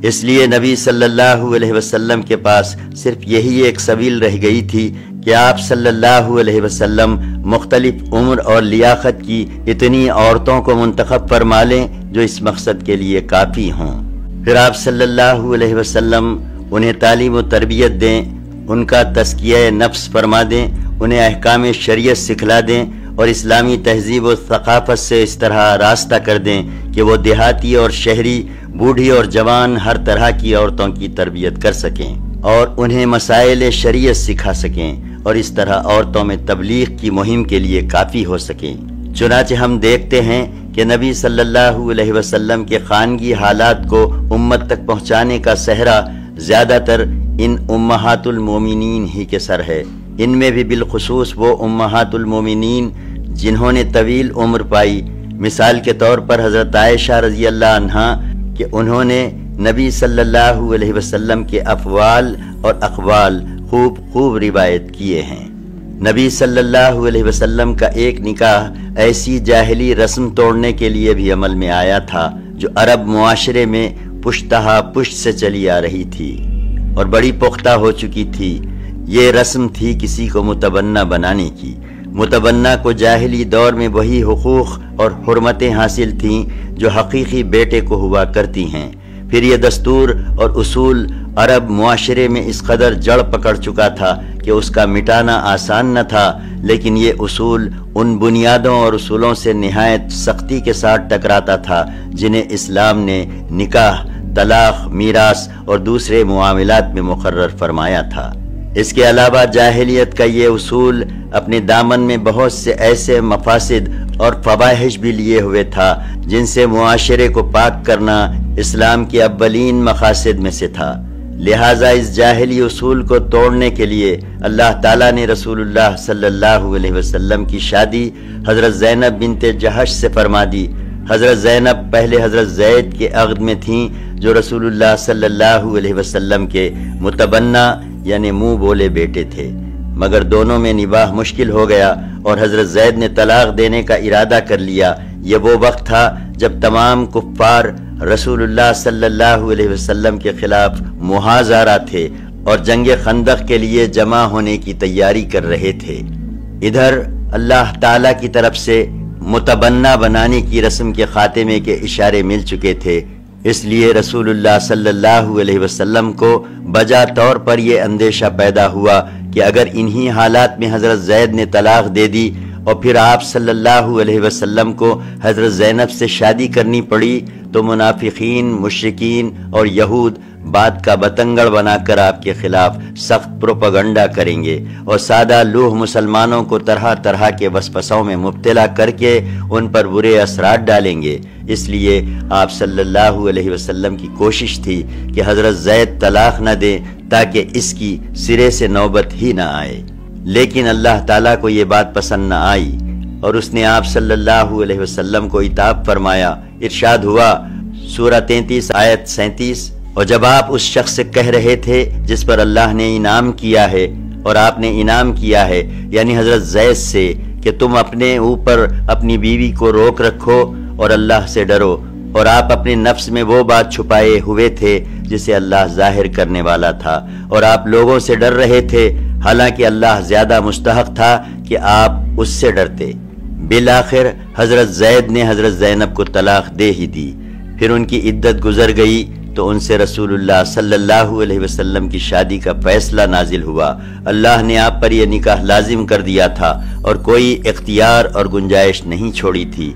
اس لیے نبی صلی اللہ علیہ وسلم کے پاس صرف یہی ایک سبیل رہ گئی تھی کہ آپ صلی اللہ علیہ وسلم مختلف عمر اور لیاقت کی اتنی عورتوں کو منتخب فرما لیں جو اس مقصد کے لیے کافی ہوں، پھر آپ صلی اللہ علیہ وسلم انہیں تعلیم و تربیت دیں، ان کا تزکیہ نفس فرما دیں، انہیں احکام شریعت سکھلا دیں اور اسلامی تہذیب و ثقافت سے اس طرح راستہ کر دیں کہ وہ دیہاتی اور شہری، بوڑھی اور جوان ہر طرح کی عورتوں کی تربیت کر سکیں اور انہیں مسائل شریعت سکھا سکیں اور اس طرح عورتوں میں تبلیغ کی مہم کے لیے کافی ہو سکیں۔ چنانچہ ہم دیکھتے ہیں کہ نبی صلی اللہ علیہ وسلم کے خانگی حالات کو امت تک پہنچانے کا صحرا زیادہ تر ان امہات المومنین ہی کے سر ہے، ان میں بھی بالخصوص وہ امہات المومنین جنہوں نے طویل عمر پائی، مثال کے طور پر حضرت عائشہ رضی اللہ عنہا کہ انہوں نے نبی صلی اللہ علیہ وسلم کے افعال اور اقوال خوب روایت کیے ہیں۔ نبی صلی اللہ علیہ وسلم کا ایک نکاح ایسی جاہلی رسم توڑنے کے لیے بھی عمل میں آیا تھا جو عرب معاشرے میں پشتہا پشت سے چلی آ رہی تھی اور بڑی پختہ ہو چکی تھی۔ یہ رسم تھی کسی کو متبنہ بنانے کی۔ متبنہ کو جاہلی دور میں وہی حقوق اور حرمتیں حاصل تھیں جو حقیقی بیٹے کو ہوا کرتی ہیں۔ پھر یہ دستور اور اصول عرب معاشرے میں اس قدر جڑ پکڑ چکا تھا کہ اس کا مٹانا آسان نہ تھا، لیکن یہ اصول ان بنیادوں اور اصولوں سے نہایت سختی کے ساتھ ٹکراتا تھا جنہیں اسلام نے نکاح، طلاق، میراث اور دوسرے معاملات میں مقرر فرمایا تھا۔ اس کے علاوہ جاہلیت کا یہ اصول اپنے دامن میں بہت سے ایسے مفاسد اور فواحش بھی لیے ہوئے تھا جن سے معاشرے کو پاک کرنا اسلام کے اولین مقاصد میں سے تھا، لہٰذا اس جاہلی اصول کو توڑنے کے لیے اللہ تعالیٰ نے رسول اللہ صلی اللہ علیہ وسلم کی شادی حضرت زینب بنت جہش سے فرما دی۔ حضرت زینب پہلے حضرت زید کے عقد میں تھیں جو رسول اللہ صلی اللہ علیہ وسلم کے متبنہ یعنی منہ بولے بیٹے تھے، مگر دونوں میں نباہ مشکل ہو گیا اور حضرت زید نے طلاق دینے کا ارادہ کر لیا۔ یہ وہ وقت تھا جب تمام کفار رسول اللہ صلی اللہ علیہ وسلم کے خلاف محاذ آرا تھے اور جنگ خندق کے لیے جمع ہونے کی تیاری کر رہے تھے۔ ادھر اللہ تعالیٰ کی طرف سے متبنہ بنانے کی رسم کے خاتمے کے اشارے مل چکے تھے، اس لیے رسول اللہ صلی اللہ علیہ وسلم کو بجا طور پر یہ اندیشہ پیدا ہوا کہ اگر انہی حالات میں حضرت زید نے طلاق دے دی اور پھر آپ صلی اللہ علیہ وسلم کو حضرت زینب سے شادی کرنی پڑی تو منافقین، مشرکین اور یہود بات کا بتنگڑ بنا کر آپ کے خلاف سخت پروپیگنڈا کریں گے اور سادہ لوح مسلمانوں کو طرح طرح کے وسوسوں میں مبتلا کر کے ان پر برے اثرات ڈالیں گے۔ اس لیے آپ صلی اللہ علیہ وسلم کی کوشش تھی کہ حضرت زید طلاق نہ دیں تاکہ اس کی سرے سے نوبت ہی نہ آئے، لیکن اللہ تعالیٰ کو یہ بات پسند نہ آئی اور اس نے آپ صلی اللہ علیہ وسلم کو عتاب فرمایا۔ ارشاد ہوا سورہ 33 آیت 37، اور جب آپ اس شخص سے کہہ رہے تھے جس پر اللہ نے انعام کیا ہے اور آپ نے انعام کیا ہے یعنی حضرت زید سے کہ تم اپنے اوپر اپنی بیوی کو روک رکھو اور اللہ سے ڈرو، اور آپ اپنے نفس میں وہ بات چھپائے ہوئے تھے جسے اللہ ظاہر کرنے والا تھا اور آپ لوگوں سے ڈر رہے تھے، حالانکہ اللہ زیادہ مستحق تھا کہ آپ اس سے ڈرتے۔ بالآخر حضرت زید نے حضرت زینب کو طلاق دے ہی دی۔ پھر ان کی عدت گزر گئی تو ان سے رسول اللہ صلی اللہ علیہ وسلم کی شادی کا فیصلہ نازل ہوا۔ اللہ نے آپ پر یہ نکاح لازم کر دیا تھا اور کوئی اختیار اور گنجائش نہیں چھوڑی تھی۔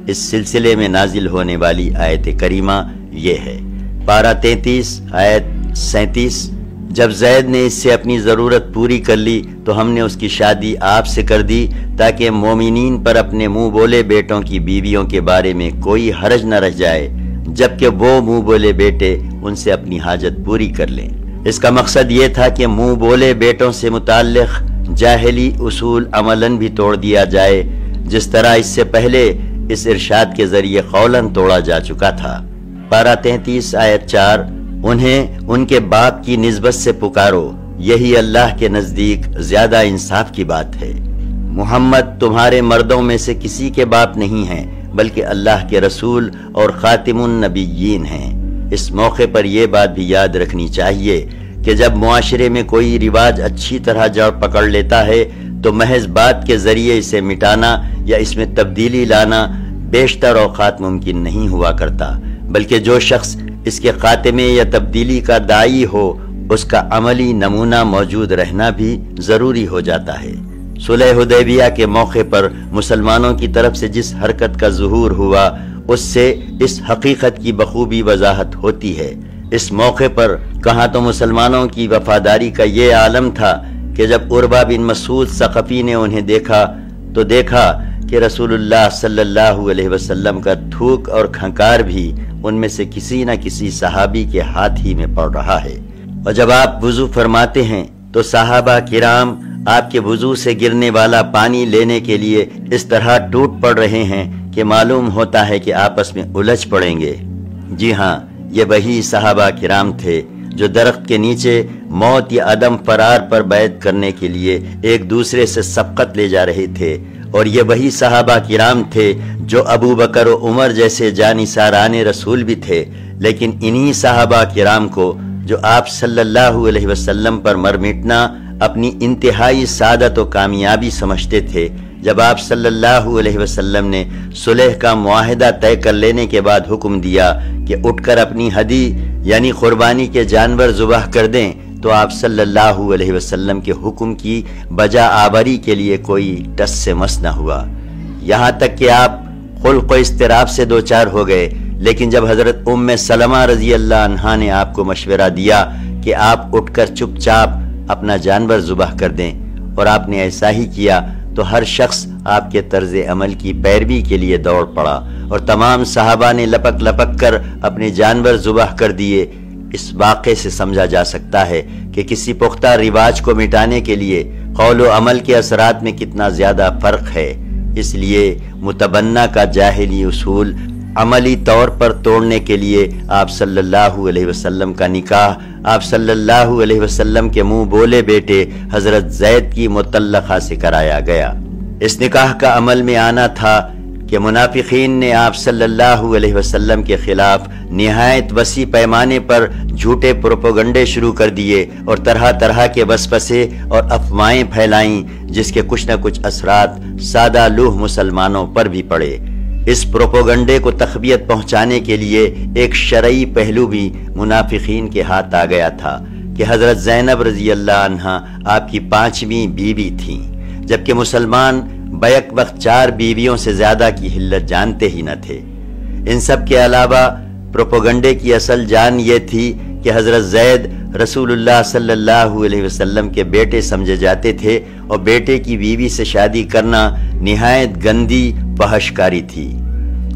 اس سلسلے میں نازل ہونے والی آیت کریمہ یہ ہے۔ پارہ 33 آیت 37۔ جب زید نے اس سے اپنی ضرورت پوری کر لی تو ہم نے اس کی شادی آپ سے کر دی تاکہ مومنین پر اپنے منہ بولے بیٹوں کی بیویوں کے بارے میں کوئی حرج نہ رہ جائے، جبکہ وہ منہ بولے بیٹے ان سے اپنی حاجت پوری کر لیں۔ اس کا مقصد یہ تھا کہ منہ بولے بیٹوں سے متعلق جاہلی اصول عملاً بھی توڑ دیا جائے، جس طرح اس سے پہلے اس ارشاد کے ذریعے قولاً توڑا جا چکا تھا۔ پارہ 33 آیت 4۔ انہیں ان کے باپ کی نسبت سے پکارو، یہی اللہ کے نزدیک زیادہ انصاف کی بات ہے۔ محمد تمہارے مردوں میں سے کسی کے باپ نہیں ہیں، بلکہ اللہ کے رسول اور خاتم النبیین ہیں۔ اس موقع پر یہ بات بھی یاد رکھنی چاہیے کہ جب معاشرے میں کوئی رواج اچھی طرح جڑ پکڑ لیتا ہے تو محض بات کے ذریعے اسے مٹانا یا اس میں تبدیلی لانا بیشتر اوقات ممکن نہیں ہوا کرتا، بلکہ جو شخص اس کے خاتمے یا تبدیلی کا داعی ہو اس کا عملی نمونہ موجود رہنا بھی ضروری ہو جاتا ہے۔ صلح حدیبیہ کے موقع پر مسلمانوں کی طرف سے جس حرکت کا ظہور ہوا اس سے اس حقیقت کی بخوبی وضاحت ہوتی ہے۔ اس موقع پر کہاں تو مسلمانوں کی وفاداری کا یہ عالم تھا کہ جب عربہ بن مسعود ثقفی نے انہیں دیکھا تو دیکھا کہ رسول اللہ صلی اللہ علیہ وسلم کا تھوک اور کھنکار بھی ان میں سے کسی نہ کسی صحابی کے ہاتھ ہی میں پڑ رہا ہے، اور جب آپ وضو فرماتے ہیں تو صحابہ کرام آپ کے وضو سے گرنے والا پانی لینے کے لیے اس طرح ٹوٹ پڑ رہے ہیں کہ معلوم ہوتا ہے کہ آپس میں الجھ پڑیں گے۔ جی ہاں، یہ وہی صحابہ کرام تھے جو درخت کے نیچے موت یا عدم فرار پر بیعت کرنے کے لیے ایک دوسرے سے سبقت لے جا رہے تھے، اور یہ وہی صحابہ کرام تھے جو ابو بکر و عمر جیسے جانثاران رسول بھی تھے، لیکن انہی صحابہ کرام کو جو آپ صلی اللہ علیہ وسلم پر مر مٹنا اپنی انتہائی سعادت و کامیابی سمجھتے تھے، جب آپ صلی اللہ علیہ وسلم نے صلح کا معاہدہ طے کر لینے کے بعد حکم دیا کہ اٹھ کر اپنی ہدی یعنی قربانی کے جانور ذبح کر دیں، تو آپ صلی اللہ علیہ وسلم کے حکم کی بجا آوری کے لیے کوئی ٹس سے مس نہ ہوا، یہاں تک کہ آپ خلق و اضطراب سے دوچار ہو گئے۔ لیکن جب حضرت ام سلمہ رضی اللہ عنہا نے آپ کو مشورہ دیا کہ آپ اٹھ کر چپ چاپ اپنا جانور ذبح کر دیں، اور آپ نے ایسا ہی کیا، تو ہر شخص آپ کے طرز عمل کی پیروی کے لیے دوڑ پڑا، اور تمام صحابہ نے لپک لپک کر اپنے جانور ذبح کر دیے۔ اس واقعے سے سمجھا جا سکتا ہے کہ کسی پختہ رواج کو مٹانے کے لیے قول و عمل کے اثرات میں کتنا زیادہ فرق ہے۔ اس لیے متبنہ کا جاہلی اصول عملی طور پر توڑنے کے لیے آپ صلی اللہ علیہ وسلم کا نکاح آپ صلی اللہ علیہ وسلم کے منہ بولے بیٹے حضرت زید کی مطلقہ سے کرایا گیا۔ اس نکاح کا عمل میں آنا تھا کہ منافقین نے آپ صلی اللہ علیہ وسلم کے خلاف نہایت وسیع پیمانے پر جھوٹے پروپیگنڈے شروع کر دیے اور طرح طرح کے وسوسے اور افواہیں پھیلائیں، جس کے کچھ نہ کچھ اثرات سادہ لوح مسلمانوں پر بھی پڑے۔ اس پروپیگنڈے کو تقویت پہنچانے کے لیے ایک شرعی پہلو بھی منافقین کے ہاتھ آ گیا تھا کہ حضرت زینب رضی اللہ عنہا آپ کی 5ویں بیوی تھیں، جبکہ مسلمان بیک وقت 4 بیویوں سے زیادہ کی حلت جانتے ہی نہ تھے۔ ان سب کے علاوہ پروپیگنڈے کی اصل جان یہ تھی کہ حضرت زید رسول اللہ صلی اللہ علیہ وسلم کے بیٹے سمجھے جاتے تھے، اور بیٹے کی بیوی سے شادی کرنا نہایت گندی فحشکاری تھی۔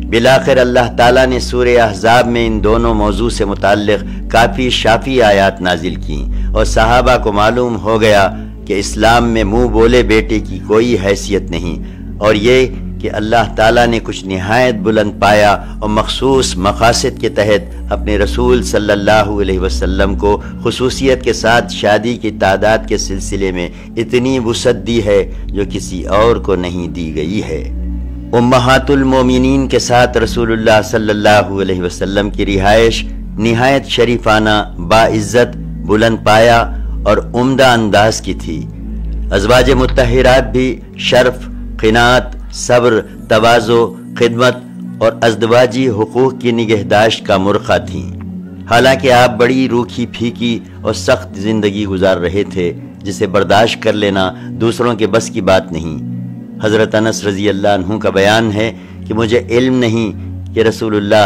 بالآخر اللہ تعالیٰ نے سورہ احزاب میں ان دونوں موضوع سے متعلق کافی شافی آیات نازل کیں، اور صحابہ کو معلوم ہو گیا کہ اسلام میں منہ بولے بیٹے کی کوئی حیثیت نہیں، اور یہ کہ اللہ تعالیٰ نے کچھ نہایت بلند پایا اور مخصوص مقاصد کے تحت اپنے رسول صلی اللہ علیہ وسلم کو خصوصیت کے ساتھ شادی کی تعداد کے سلسلے میں اتنی وسعت دی ہے جو کسی اور کو نہیں دی گئی ہے۔ امہات المومنین کے ساتھ رسول اللہ صلی اللہ علیہ وسلم کی رہائش نہایت شریفانہ، باعزت، بلند پایا اور عمدہ انداز کی تھی۔ ازواج مطہرات بھی شرف، قناعت، صبر، تواضع، خدمت اور ازدواجی حقوق کی نگہداشت کا مرخہ تھیں۔ حالانکہ آپ بڑی روکھی پھیکی اور سخت زندگی گزار رہے تھے، جسے برداشت کر لینا دوسروں کے بس کی بات نہیں۔ حضرت انس رضی اللہ عنہ کا بیان ہے کہ مجھے علم نہیں کہ رسولullah